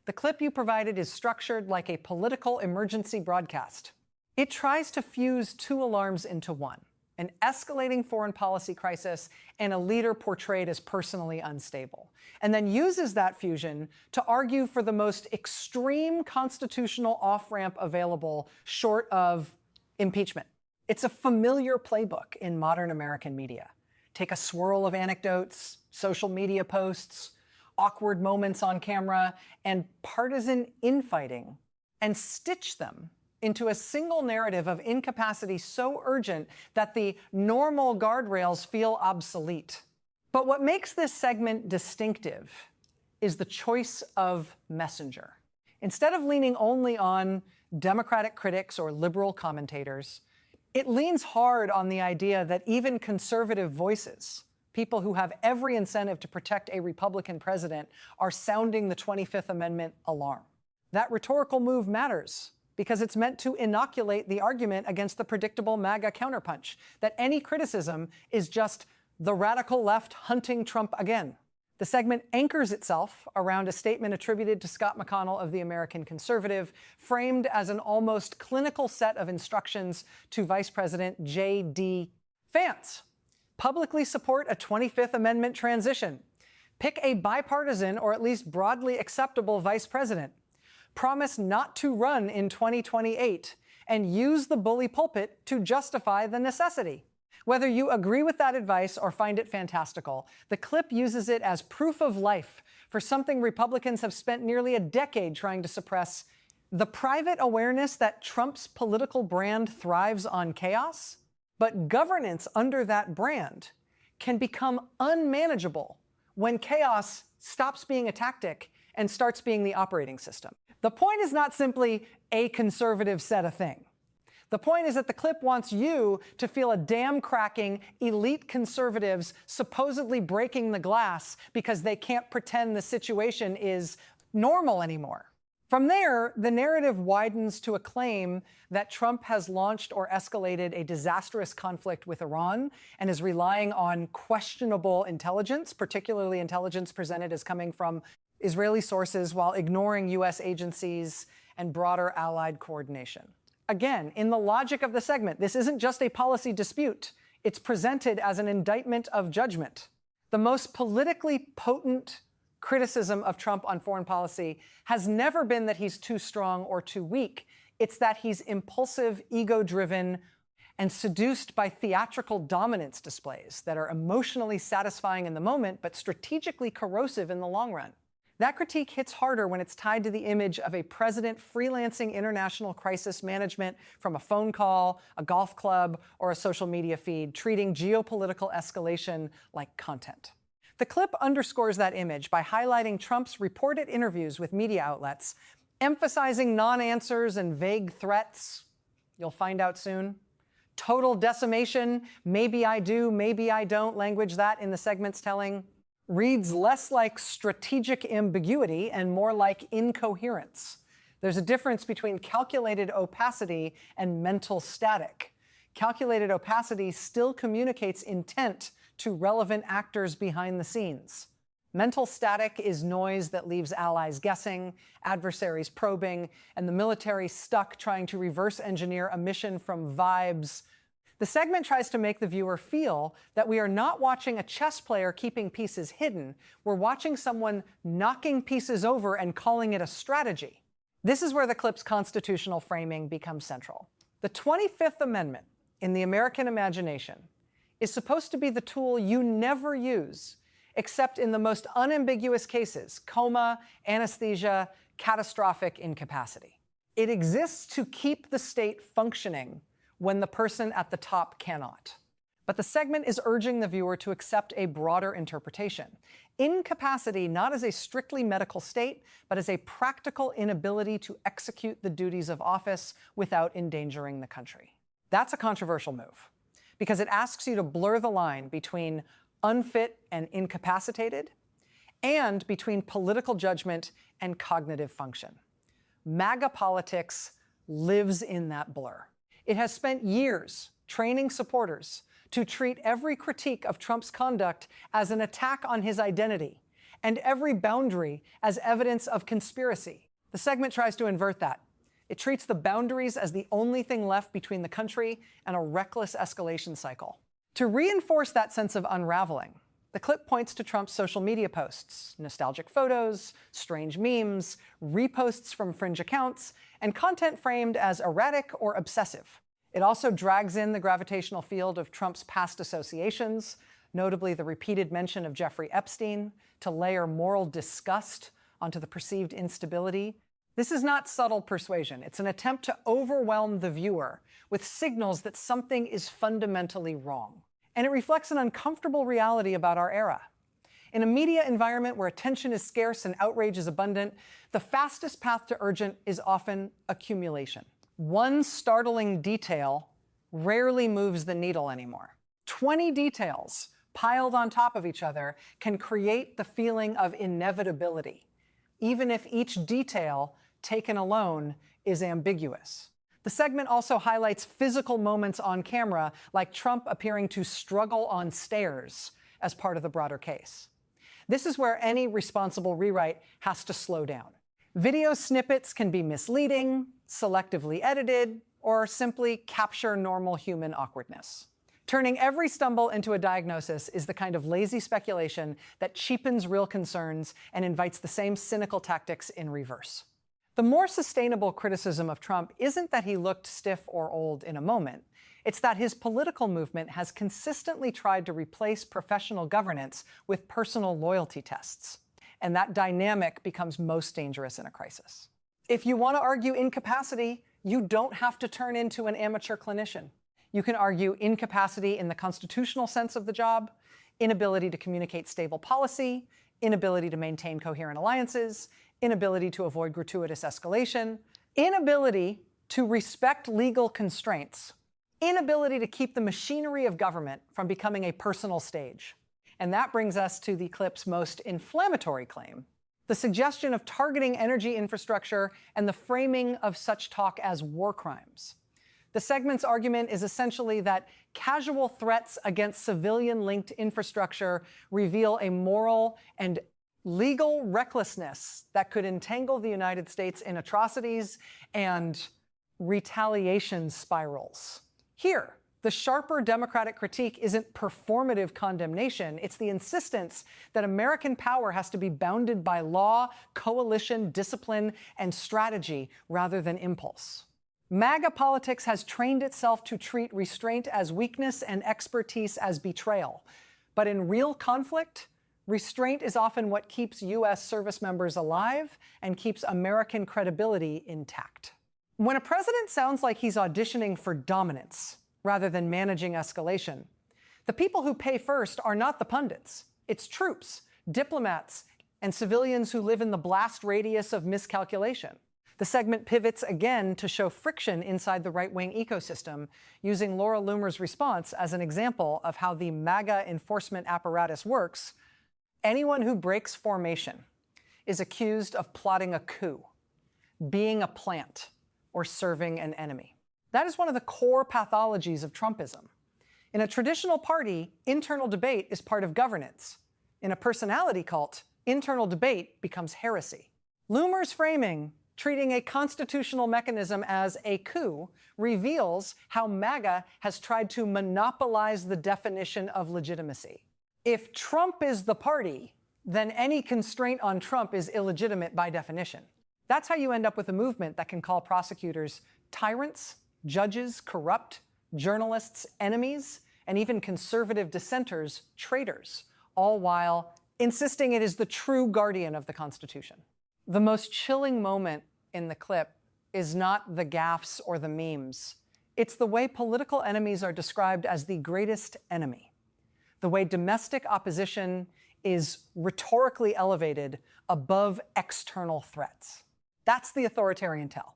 The clip you provided is structured like a political emergency broadcast. It tries to fuse two alarms into one: an escalating foreign policy crisis and a leader portrayed as personally unstable, and then uses that fusion to argue for the most extreme constitutional off-ramp available short of impeachment. It's a familiar playbook in modern American media. Take a swirl of anecdotes, social media posts, awkward moments on camera, and partisan infighting, and stitch them into a single narrative of incapacity so urgent that the normal guardrails feel obsolete. But what makes this segment distinctive is the choice of messenger. Instead of leaning only on Democratic critics or liberal commentators, it leans hard on the idea that even conservative voices, people who have every incentive to protect a Republican president, are sounding the 25th Amendment alarm. That rhetorical move matters because it's meant to inoculate the argument against the predictable MAGA counterpunch, that any criticism is just the radical left hunting Trump again. The segment anchors itself around a statement attributed to Scott McConnell of the American Conservative, framed as an almost clinical set of instructions to Vice President JD Vance. Publicly support a 25th Amendment transition. Pick a bipartisan or at least broadly acceptable vice president. Promise not to run in 2028 and use the bully pulpit to justify the necessity. Whether you agree with that advice or find it fantastical, the clip uses it as proof of life for something Republicans have spent nearly a decade trying to suppress: the private awareness that Trump's political brand thrives on chaos. But governance under that brand can become unmanageable when chaos stops being a tactic and starts being the operating system. The point is not simply a conservative said a thing. The point is that the clip wants you to feel a dam-cracking elite conservatives supposedly breaking the glass because they can't pretend the situation is normal anymore. From there, the narrative widens to a claim that Trump has launched or escalated a disastrous conflict with Iran and is relying on questionable intelligence, particularly intelligence presented as coming from Israeli sources, while ignoring U.S. agencies and broader allied coordination. Again, in the logic of the segment, this isn't just a policy dispute. It's presented as an indictment of judgment. The most politically potent criticism of Trump on foreign policy has never been that he's too strong or too weak. It's that he's impulsive, ego-driven, and seduced by theatrical dominance displays that are emotionally satisfying in the moment, but strategically corrosive in the long run. That critique hits harder when it's tied to the image of a president freelancing international crisis management from a phone call, a golf club, or a social media feed, treating geopolitical escalation like content. The clip underscores that image by highlighting Trump's reported interviews with media outlets, emphasizing non-answers and vague threats. You'll find out soon. Total decimation, maybe I do, maybe I don't, language that, in the segment's telling, reads less like strategic ambiguity and more like incoherence. There's a difference between calculated opacity and mental static. Calculated opacity still communicates intent to relevant actors behind the scenes. Mental static is noise that leaves allies guessing, adversaries probing, and the military stuck trying to reverse engineer a mission from vibes. The segment tries to make the viewer feel that we are not watching a chess player keeping pieces hidden. We're watching someone knocking pieces over and calling it a strategy. This is where the clip's constitutional framing becomes central. The 25th Amendment, in the American imagination, is supposed to be the tool you never use, except in the most unambiguous cases: coma, anesthesia, catastrophic incapacity. It exists to keep the state functioning when the person at the top cannot. But the segment is urging the viewer to accept a broader interpretation. Incapacity not as a strictly medical state, but as a practical inability to execute the duties of office without endangering the country. That's a controversial move, because it asks you to blur the line between unfit and incapacitated, and between political judgment and cognitive function. MAGA politics lives in that blur. It has spent years training supporters to treat every critique of Trump's conduct as an attack on his identity, and every boundary as evidence of conspiracy. The segment tries to invert that. It treats the boundaries as the only thing left between the country and a reckless escalation cycle. To reinforce that sense of unraveling, the clip points to Trump's social media posts, nostalgic photos, strange memes, reposts from fringe accounts, and content framed as erratic or obsessive. It also drags in the gravitational field of Trump's past associations, notably the repeated mention of Jeffrey Epstein, to layer moral disgust onto the perceived instability. This is not subtle persuasion. It's an attempt to overwhelm the viewer with signals that something is fundamentally wrong. And it reflects an uncomfortable reality about our era. In a media environment where attention is scarce and outrage is abundant, the fastest path to urgent is often accumulation. One startling detail rarely moves the needle anymore. 20 details piled on top of each other can create the feeling of inevitability, even if each detail taken alone is ambiguous. The segment also highlights physical moments on camera, like Trump appearing to struggle on stairs, as part of the broader case. This is where any responsible rewrite has to slow down. Video snippets can be misleading, selectively edited, or simply capture normal human awkwardness. Turning every stumble into a diagnosis is the kind of lazy speculation that cheapens real concerns and invites the same cynical tactics in reverse. The more sustainable criticism of Trump isn't that he looked stiff or old in a moment. It's that his political movement has consistently tried to replace professional governance with personal loyalty tests. And that dynamic becomes most dangerous in a crisis. If you want to argue incapacity, you don't have to turn into an amateur clinician. You can argue incapacity in the constitutional sense of the job, inability to communicate stable policy, inability to maintain coherent alliances, inability to avoid gratuitous escalation, inability to respect legal constraints, inability to keep the machinery of government from becoming a personal stage. And that brings us to the clip's most inflammatory claim, the suggestion of targeting energy infrastructure and the framing of such talk as war crimes. The segment's argument is essentially that casual threats against civilian-linked infrastructure reveal a moral and legal recklessness that could entangle the United States in atrocities and retaliation spirals. Here, the sharper Democratic critique isn't performative condemnation. It's the insistence that American power has to be bounded by law, coalition, discipline, and strategy rather than impulse. MAGA politics has trained itself to treat restraint as weakness and expertise as betrayal. But in real conflict, restraint is often what keeps U.S. service members alive and keeps American credibility intact. When a president sounds like he's auditioning for dominance rather than managing escalation, the people who pay first are not the pundits. It's troops, diplomats, and civilians who live in the blast radius of miscalculation. The segment pivots again to show friction inside the right-wing ecosystem, using Laura Loomer's response as an example of how the MAGA enforcement apparatus works. Anyone who breaks formation is accused of plotting a coup, being a plant, or serving an enemy. That is one of the core pathologies of Trumpism. In a traditional party, internal debate is part of governance. In a personality cult, internal debate becomes heresy. Loomer's framing, treating a constitutional mechanism as a coup, reveals how MAGA has tried to monopolize the definition of legitimacy. If Trump is the party, then any constraint on Trump is illegitimate by definition. That's how you end up with a movement that can call prosecutors tyrants, judges corrupt, journalists enemies, and even conservative dissenters traitors, all while insisting it is the true guardian of the Constitution. The most chilling moment in the clip is not the gaffes or the memes. It's the way political enemies are described as the greatest enemy. The way domestic opposition is rhetorically elevated above external threats. That's the authoritarian tell.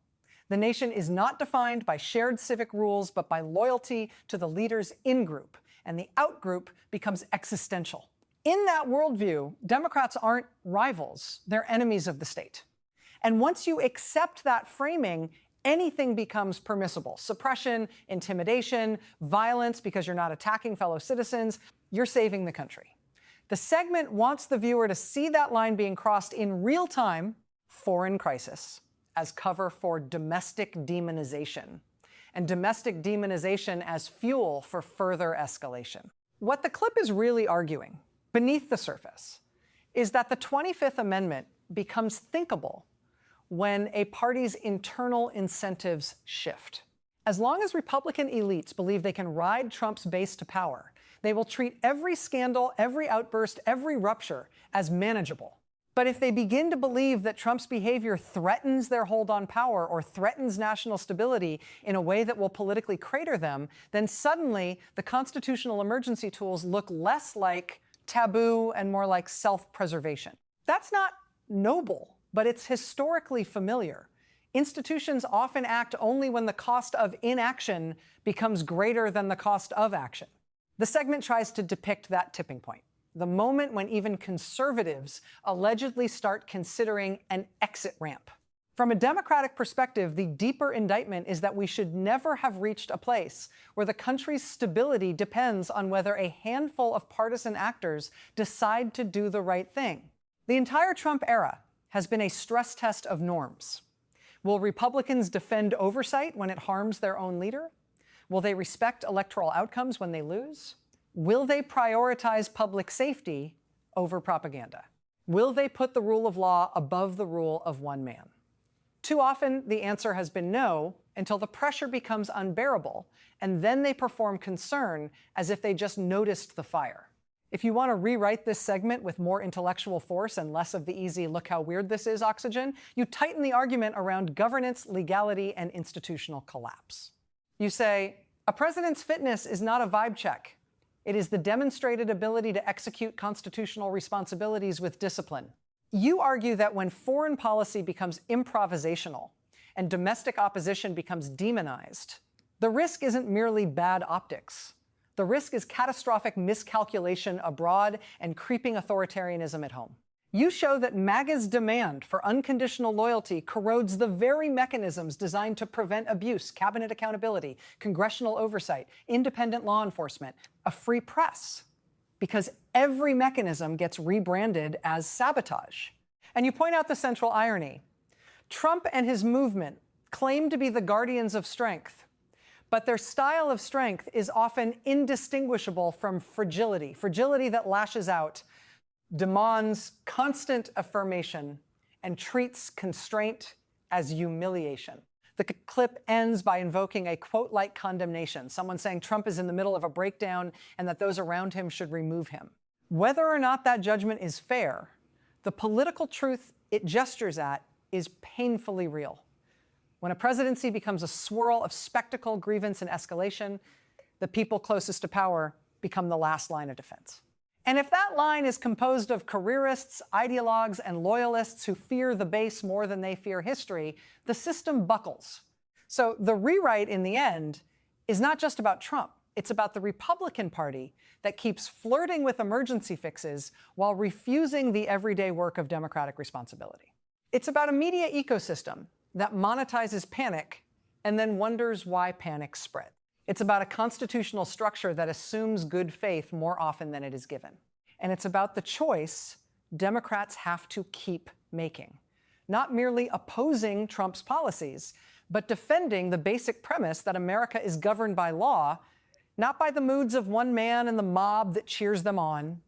The nation is not defined by shared civic rules, but by loyalty to the leader's in-group, and the out-group becomes existential. In that worldview, Democrats aren't rivals, they're enemies of the state. And once you accept that framing, anything becomes permissible. Suppression, intimidation, violence because you're not attacking fellow citizens, you're saving the country. The segment wants the viewer to see that line being crossed in real time, foreign crisis, as cover for domestic demonization, and domestic demonization as fuel for further escalation. What the clip is really arguing, beneath the surface, is that the 25th Amendment becomes thinkable when a party's internal incentives shift. As long as Republican elites believe they can ride Trump's base to power, they will treat every scandal, every outburst, every rupture as manageable. But if they begin to believe that Trump's behavior threatens their hold on power or threatens national stability in a way that will politically crater them, then suddenly the constitutional emergency tools look less like taboo and more like self-preservation. That's not noble, but it's historically familiar. Institutions often act only when the cost of inaction becomes greater than the cost of action. The segment tries to depict that tipping point, the moment when even conservatives allegedly start considering an exit ramp. From a Democratic perspective, the deeper indictment is that we should never have reached a place where the country's stability depends on whether a handful of partisan actors decide to do the right thing. The entire Trump era has been a stress test of norms. Will Republicans defend oversight when it harms their own leader? Will they respect electoral outcomes when they lose? Will they prioritize public safety over propaganda? Will they put the rule of law above the rule of one man? Too often, the answer has been no, until the pressure becomes unbearable, and then they perform concern as if they just noticed the fire. If you want to rewrite this segment with more intellectual force and less of the easy "look how weird this is" oxygen, you tighten the argument around governance, legality, and institutional collapse. You say, a president's fitness is not a vibe check. It is the demonstrated ability to execute constitutional responsibilities with discipline. You argue that when foreign policy becomes improvisational and domestic opposition becomes demonized, the risk isn't merely bad optics. The risk is catastrophic miscalculation abroad and creeping authoritarianism at home. You show that MAGA's demand for unconditional loyalty corrodes the very mechanisms designed to prevent abuse, cabinet accountability, congressional oversight, independent law enforcement, a free press, because every mechanism gets rebranded as sabotage. And you point out the central irony. Trump and his movement claim to be the guardians of strength, but their style of strength is often indistinguishable from fragility, fragility that lashes out, demands constant affirmation, and treats constraint as humiliation. The clip ends by invoking a quote-like condemnation, someone saying Trump is in the middle of a breakdown and that those around him should remove him. Whether or not that judgment is fair, the political truth it gestures at is painfully real. When a presidency becomes a swirl of spectacle, grievance, and escalation, the people closest to power become the last line of defense. And if that line is composed of careerists, ideologues, and loyalists who fear the base more than they fear history, the system buckles. So the rewrite in the end is not just about Trump. It's about the Republican Party that keeps flirting with emergency fixes while refusing the everyday work of democratic responsibility. It's about a media ecosystem that monetizes panic and then wonders why panic spread. It's about a constitutional structure that assumes good faith more often than it is given. And it's about the choice Democrats have to keep making, not merely opposing Trump's policies, but defending the basic premise that America is governed by law, not by the moods of one man and the mob that cheers them on,